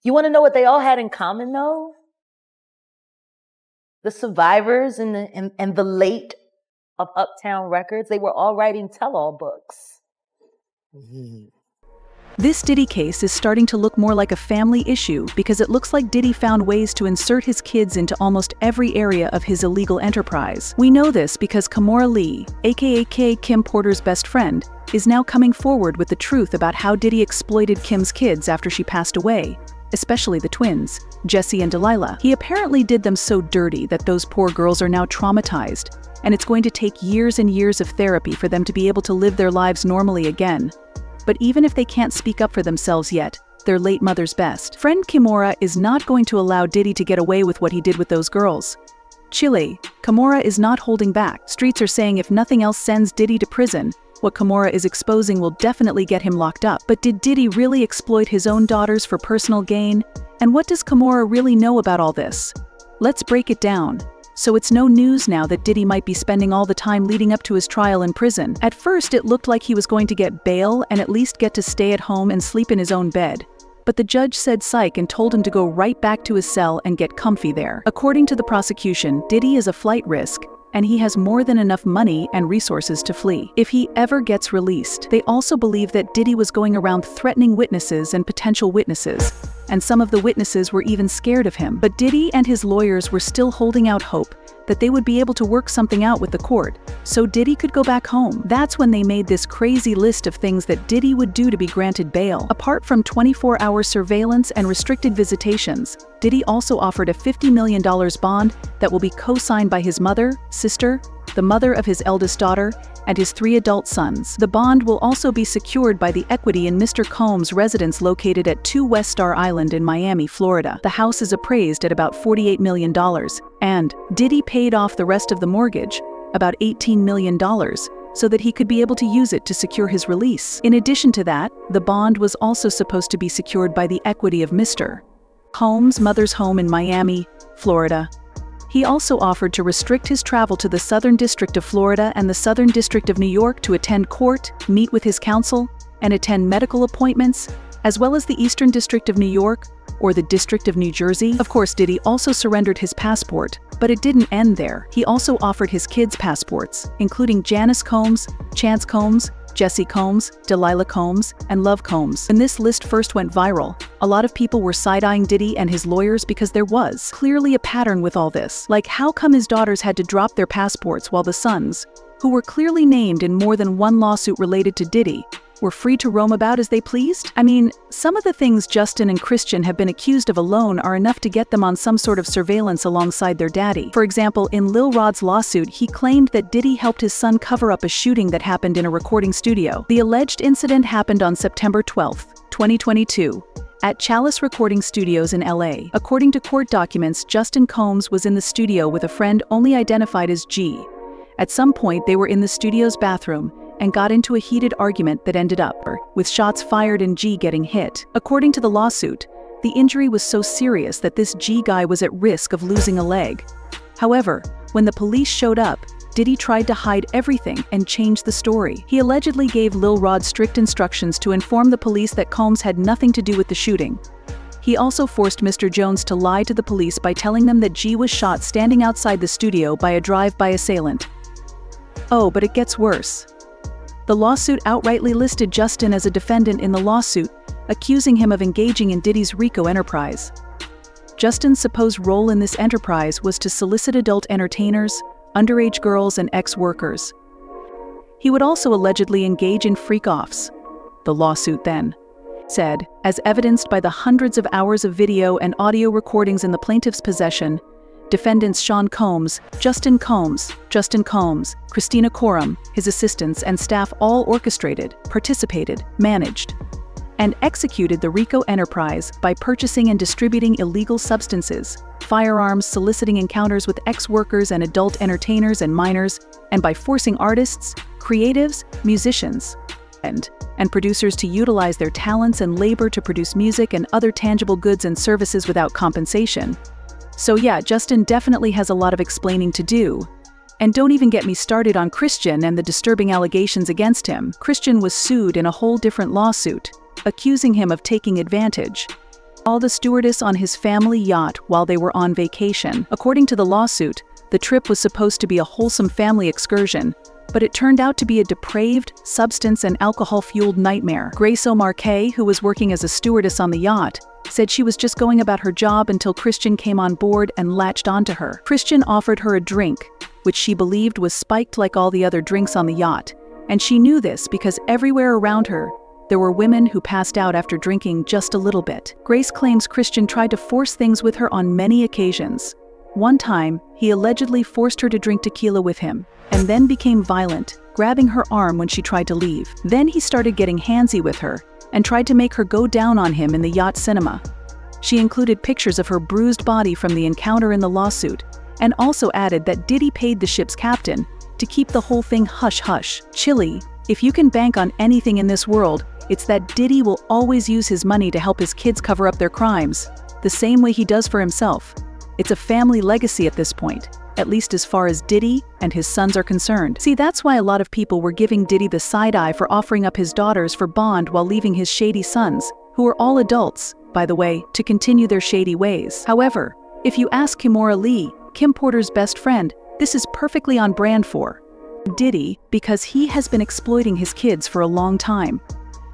You want to know what they all had in common, though? The survivors and the late of Uptown Records, they were all writing tell-all books. Mm-hmm. This Diddy case is starting to look more like a family issue because it looks like Diddy found ways to insert his kids into almost every area of his illegal enterprise. We know this because Kimora Lee, aka Kim Porter's best friend, is now coming forward with the truth about how Diddy exploited Kim's kids after she passed away, especially the twins, Jesse and Delilah. He apparently did them so dirty that those poor girls are now traumatized, and it's going to take years and years of therapy for them to be able to live their lives normally again. But even if they can't speak up for themselves yet, their late mother's best friend Kimora is not going to allow Diddy to get away with what he did with those girls. Chile, Kimora is not holding back. Streets are saying if nothing else sends Diddy to prison, what Kimora is exposing will definitely get him locked up. But did Diddy really exploit his own daughters for personal gain? And what does Kimora really know about all this? Let's break it down. So it's no news now that Diddy might be spending all the time leading up to his trial in prison. At first, it looked like he was going to get bail and at least get to stay at home and sleep in his own bed. But the judge said psych and told him to go right back to his cell and get comfy there. According to the prosecution, Diddy is a flight risk, and he has more than enough money and resources to flee if he ever gets released. They also believe that Diddy was going around threatening witnesses and potential witnesses, and some of the witnesses were even scared of him. But Diddy and his lawyers were still holding out hope that they would be able to work something out with the court, so Diddy could go back home. That's when they made this crazy list of things that Diddy would do to be granted bail. Apart from 24-hour surveillance and restricted visitations, Diddy also offered a $50 million bond that will be co-signed by his mother, sister, the mother of his eldest daughter, and his 3 adult sons. The bond will also be secured by the equity in Mr. Combs' residence located at 2 West Star Island in Miami, Florida. The house is appraised at about $48 million, and Diddy paid off the rest of the mortgage, about $18 million, so that he could be able to use it to secure his release. In addition to that, the bond was also supposed to be secured by the equity of Mr. Combs' mother's home in Miami, Florida. He also offered to restrict his travel to the Southern District of Florida and the Southern District of New York to attend court, meet with his counsel, and attend medical appointments, as well as the Eastern District of New York or the District of New Jersey. Of course, Diddy also surrendered his passport, but it didn't end there. He also offered his kids' passports, including Janice Combs, Chance Combs, Jesse Combs, Delilah Combs, and Love Combs. When this list first went viral, a lot of people were side-eyeing Diddy and his lawyers because there was clearly a pattern with all this. Like, how come his daughters had to drop their passports while the sons, who were clearly named in more than one lawsuit related to Diddy, were free to roam about as they pleased? I mean, some of the things Justin and Christian have been accused of alone are enough to get them on some sort of surveillance alongside their daddy. For example, in Lil Rod's lawsuit, he claimed that Diddy helped his son cover up a shooting that happened in a recording studio. The alleged incident happened on September 12, 2022, at Chalice Recording Studios in LA. According to court documents, Justin Combs was in the studio with a friend only identified as G. At some point, they were in the studio's bathroom and got into a heated argument that ended up with shots fired and G getting hit. According to the lawsuit, the injury was so serious that this G guy was at risk of losing a leg. However, when the police showed up, Diddy tried to hide everything and change the story. He allegedly gave Lil Rod strict instructions to inform the police that Combs had nothing to do with the shooting. He also forced Mr. Jones to lie to the police by telling them that G was shot standing outside the studio by a drive-by assailant. Oh, but it gets worse. The lawsuit outrightly listed Justin as a defendant in the lawsuit, accusing him of engaging in Diddy's RICO enterprise. Justin's supposed role in this enterprise was to solicit adult entertainers, underage girls, and ex-workers. He would also allegedly engage in freak-offs, the lawsuit then said, as evidenced by the hundreds of hours of video and audio recordings in the plaintiff's possession. Defendants Sean Combs, Justin Combs, Christina Coram, his assistants and staff all orchestrated, participated, managed, and executed the RICO enterprise by purchasing and distributing illegal substances, firearms, soliciting encounters with ex-workers and adult entertainers and minors, and by forcing artists, creatives, musicians, and producers to utilize their talents and labor to produce music and other tangible goods and services without compensation. So yeah, Justin definitely has a lot of explaining to do. And don't even get me started on Christian and the disturbing allegations against him. Christian was sued in a whole different lawsuit, accusing him of taking advantage. All the stewardess on his family yacht while they were on vacation. According to the lawsuit, the trip was supposed to be a wholesome family excursion, but it turned out to be a depraved, substance and alcohol-fueled nightmare. Grace O'Marquet, who was working as a stewardess on the yacht, said she was just going about her job until Christian came on board and latched onto her. Christian offered her a drink, which she believed was spiked like all the other drinks on the yacht, and she knew this because everywhere around her, there were women who passed out after drinking just a little bit. Grace claims Christian tried to force things with her on many occasions. One time, he allegedly forced her to drink tequila with him, and then became violent, grabbing her arm when she tried to leave. Then he started getting handsy with her, and tried to make her go down on him in the yacht cinema. She included pictures of her bruised body from the encounter in the lawsuit, and also added that Diddy paid the ship's captain to keep the whole thing hush-hush. Chilly, if you can bank on anything in this world, it's that Diddy will always use his money to help his kids cover up their crimes, the same way he does for himself. It's a family legacy at this point, at least as far as Diddy and his sons are concerned. See, that's why a lot of people were giving Diddy the side eye for offering up his daughters for bond while leaving his shady sons, who are all adults, by the way, to continue their shady ways. However, if you ask Kimora Lee, Kim Porter's best friend, this is perfectly on brand for Diddy because he has been exploiting his kids for a long time.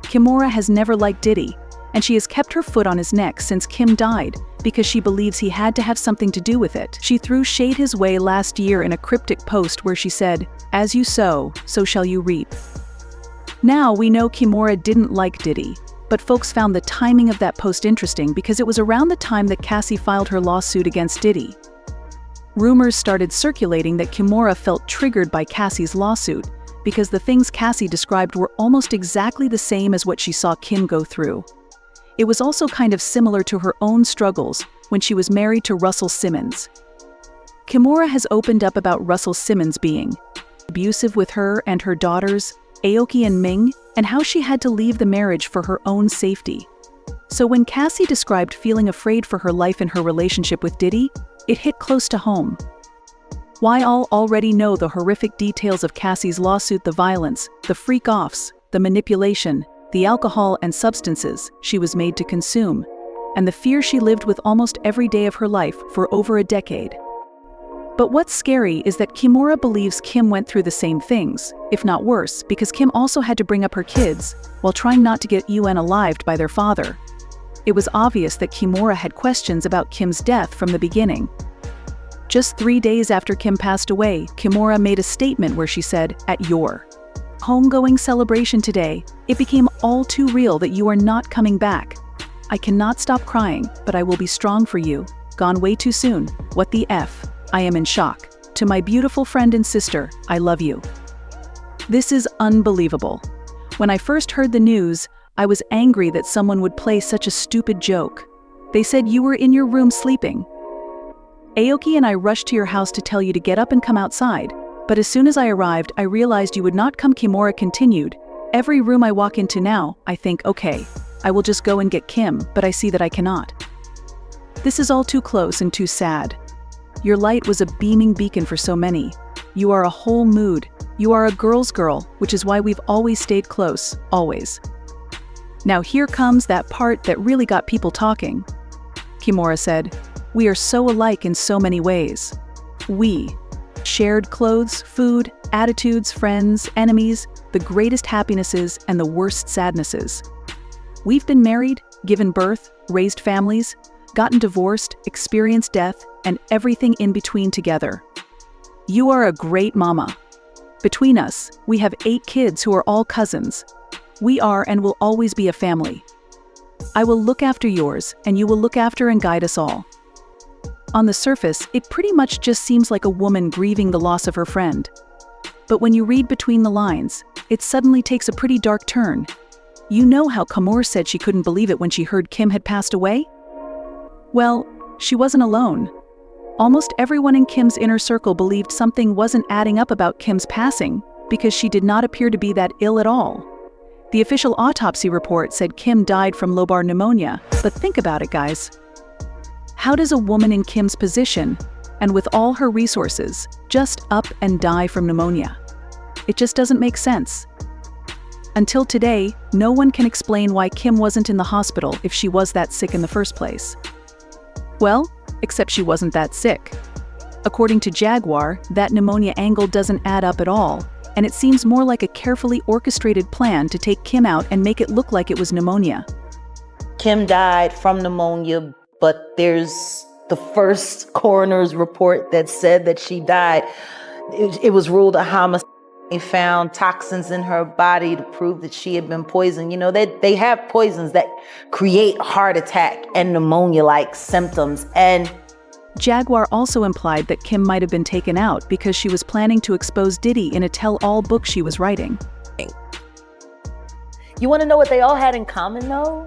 Kimora has never liked Diddy, and she has kept her foot on his neck since Kim died because she believes he had to have something to do with it. She threw shade his way last year in a cryptic post where she said, "As you sow, so shall you reap." Now we know Kimora didn't like Diddy, but folks found the timing of that post interesting because it was around the time that Cassie filed her lawsuit against Diddy. Rumors started circulating that Kimora felt triggered by Cassie's lawsuit because the things Cassie described were almost exactly the same as what she saw Kim go through. It was also kind of similar to her own struggles when she was married to Russell Simmons. Kimora has opened up about Russell Simmons being abusive with her and her daughters, Aoki and Ming, and how she had to leave the marriage for her own safety. So when Cassie described feeling afraid for her life and her relationship with Diddy, it hit close to home. Why all already know the horrific details of Cassie's lawsuit, the violence, the freak-offs, the manipulation, the alcohol and substances she was made to consume, and the fear she lived with almost every day of her life for over a decade. But what's scary is that Kimora believes Kim went through the same things, if not worse, because Kim also had to bring up her kids while trying not to get unalived by their father. It was obvious that Kimora had questions about Kim's death from the beginning. Just 3 days after Kim passed away, Kimora made a statement where she said, "At your homegoing celebration today, it became all too real that you are not coming back. I cannot stop crying, but I will be strong for you. Gone way too soon. What the F? I am in shock. To my beautiful friend and sister, I love you." This is unbelievable. When I first heard the news, I was angry that someone would play such a stupid joke. They said you were in your room sleeping. Aoki and I rushed to your house to tell you to get up and come outside, but as soon as I arrived, I realized you would not come. Kimora continued, "Every room I walk into now, I think, okay, I will just go and get Kim, but I see that I cannot. This is all too close and too sad. Your light was a beaming beacon for so many. You are a whole mood. You are a girl's girl, which is why we've always stayed close, always." Now here comes that part that really got people talking. Kimora said, "We are so alike in so many ways. We shared clothes, food, attitudes, friends, enemies, the greatest happinesses and the worst sadnesses. We've been married, given birth, raised families, gotten divorced, experienced death, and everything in between together. You are a great mama. Between us, we have 8 kids who are all cousins. We are and will always be a family. I will look after yours, and you will look after and guide us all." On the surface, it pretty much just seems like a woman grieving the loss of her friend. But when you read between the lines, it suddenly takes a pretty dark turn. You know how Kimora said she couldn't believe it when she heard Kim had passed away? Well, she wasn't alone. Almost everyone in Kim's inner circle believed something wasn't adding up about Kim's passing because she did not appear to be that ill at all. The official autopsy report said Kim died from lobar pneumonia, but think about it, guys. How does a woman in Kim's position, and with all her resources, just up and die from pneumonia? It just doesn't make sense. Until today, no one can explain why Kim wasn't in the hospital if she was that sick in the first place. Well, except she wasn't that sick. According to Jaguar, that pneumonia angle doesn't add up at all, and it seems more like a carefully orchestrated plan to take Kim out and make it look like it was pneumonia. Kim died from pneumonia, but there's the first coroner's report that said that she died. It was ruled a homicide. They found toxins in her body to prove that she had been poisoned. You know, they have poisons that create heart attack and pneumonia-like symptoms. And Jaguar also implied that Kim might have been taken out because she was planning to expose Diddy in a tell-all book she was writing. You want to know what they all had in common, though?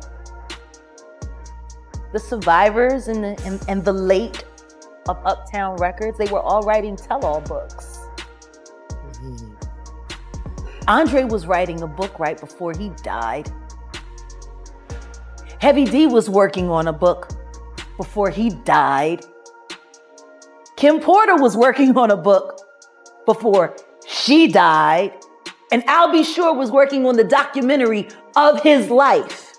The survivors and the late of Uptown Records, they were all writing tell-all books. Andre was writing a book right before he died. Heavy D was working on a book before he died. Kim Porter was working on a book before she died. And Al B. Sure was working on the documentary of his life.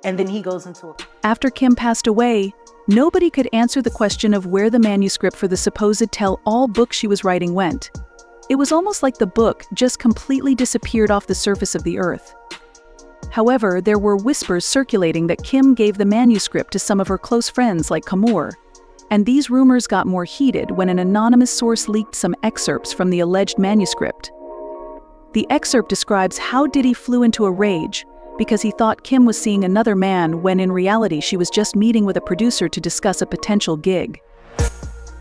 And then he goes into it. After Kim passed away, nobody could answer the question of where the manuscript for the supposed tell-all book she was writing went. It was almost like the book just completely disappeared off the surface of the earth. However, there were whispers circulating that Kim gave the manuscript to some of her close friends like Kimora, and these rumors got more heated when an anonymous source leaked some excerpts from the alleged manuscript. The excerpt describes how Diddy flew into a rage because he thought Kim was seeing another man when in reality she was just meeting with a producer to discuss a potential gig.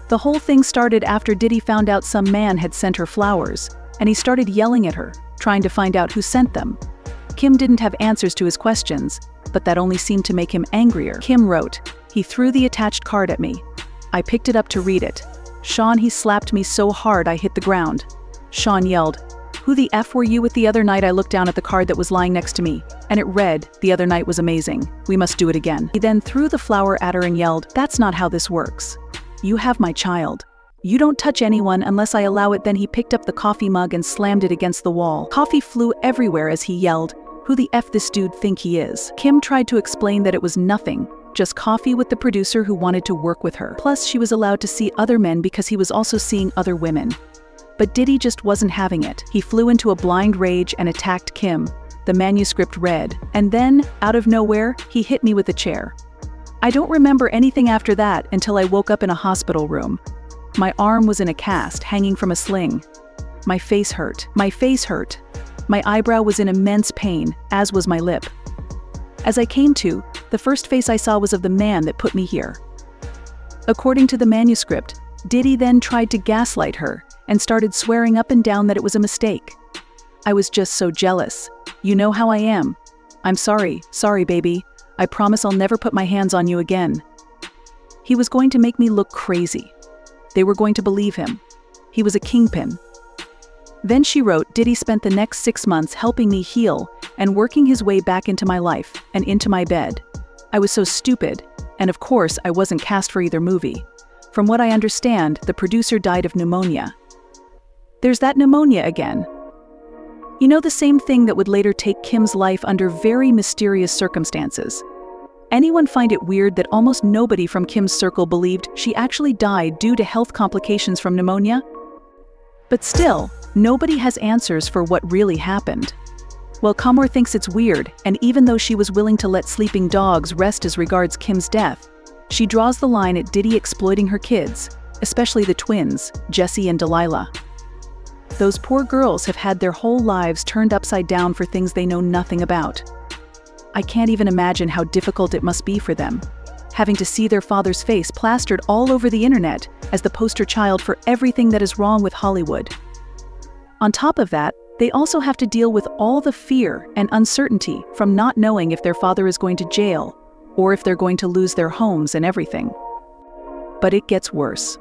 The whole thing started after Diddy found out some man had sent her flowers, and he started yelling at her, trying to find out who sent them. Kim didn't have answers to his questions, but that only seemed to make him angrier. Kim wrote, "He threw the attached card at me. I picked it up to read it. Sean, he slapped me so hard I hit the ground." Sean yelled, "Who the F were you with the other night?" I looked down at the card that was lying next to me, and it read, "The other night was amazing. We must do it again." He then threw the flower at her and yelled, "That's not how this works. You have my child. You don't touch anyone unless I allow it." Then he picked up the coffee mug and slammed it against the wall. Coffee flew everywhere as he yelled, "Who the F this dude think he is?" Kim tried to explain that it was nothing, just coffee with the producer who wanted to work with her. Plus, she was allowed to see other men because he was also seeing other women. But Diddy just wasn't having it. He flew into a blind rage and attacked Kim. The manuscript read, and then, out of nowhere, he hit me with a chair. I don't remember anything after that until I woke up in a hospital room. My arm was in a cast, hanging from a sling. My face hurt. My eyebrow was in immense pain, as was my lip. As I came to, the first face I saw was of the man that put me here. According to the manuscript, Diddy then tried to gaslight her and started swearing up and down that it was a mistake. I was just so jealous. You know how I am. I'm sorry, baby. I promise I'll never put my hands on you again. He was going to make me look crazy. They were going to believe him. He was a kingpin. Then she wrote, Diddy spent the next 6 months helping me heal and working his way back into my life and into my bed. I was so stupid, and of course I wasn't cast for either movie. From what I understand, the producer died of pneumonia. There's that pneumonia again. You know, the same thing that would later take Kim's life under very mysterious circumstances. Anyone find it weird that almost nobody from Kim's circle believed she actually died due to health complications from pneumonia? But still, nobody has answers for what really happened. Well, Kimora thinks it's weird, and even though she was willing to let sleeping dogs rest as regards Kim's death, she draws the line at Diddy exploiting her kids, especially the twins, Jesse and Delilah. Those poor girls have had their whole lives turned upside down for things they know nothing about. I can't even imagine how difficult it must be for them, having to see their father's face plastered all over the internet as the poster child for everything that is wrong with Hollywood. On top of that, they also have to deal with all the fear and uncertainty from not knowing if their father is going to jail or if they're going to lose their homes and everything. But it gets worse.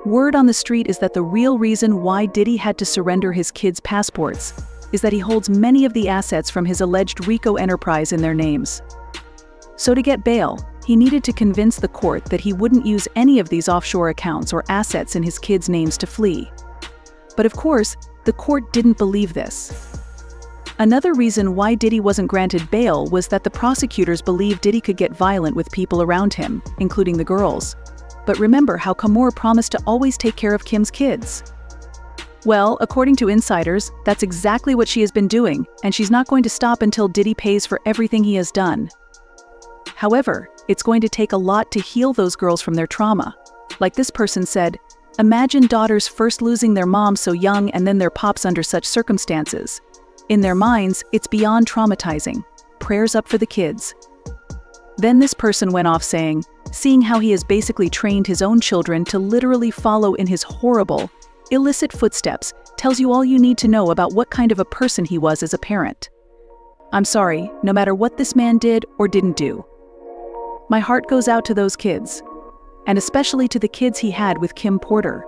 Word on the street is that the real reason why Diddy had to surrender his kids' passports is that he holds many of the assets from his alleged RICO enterprise in their names. So to get bail, he needed to convince the court that he wouldn't use any of these offshore accounts or assets in his kids' names to flee. But of course, the court didn't believe this. Another reason why Diddy wasn't granted bail was that the prosecutors believed Diddy could get violent with people around him, including the girls. But remember how Kimora promised to always take care of Kim's kids. Well, according to insiders, that's exactly what she has been doing, and she's not going to stop until Diddy pays for everything he has done. However, it's going to take a lot to heal those girls from their trauma. Like this person said, imagine daughters first losing their mom so young and then their pops under such circumstances. In their minds, it's beyond traumatizing. Prayers up for the kids. Then this person went off saying, seeing how he has basically trained his own children to literally follow in his horrible, illicit footsteps tells you all you need to know about what kind of a person he was as a parent. I'm sorry, no matter what this man did or didn't do. My heart goes out to those kids, and especially to the kids he had with Kim Porter.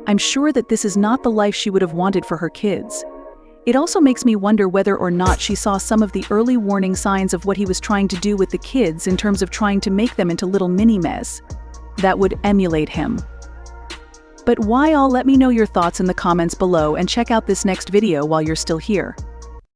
I'm sure that this is not the life she would have wanted for her kids. It also makes me wonder whether or not she saw some of the early warning signs of what he was trying to do with the kids in terms of trying to make them into little mini-mes that would emulate him. But why all? Let me know your thoughts in the comments below and check out this next video while you're still here.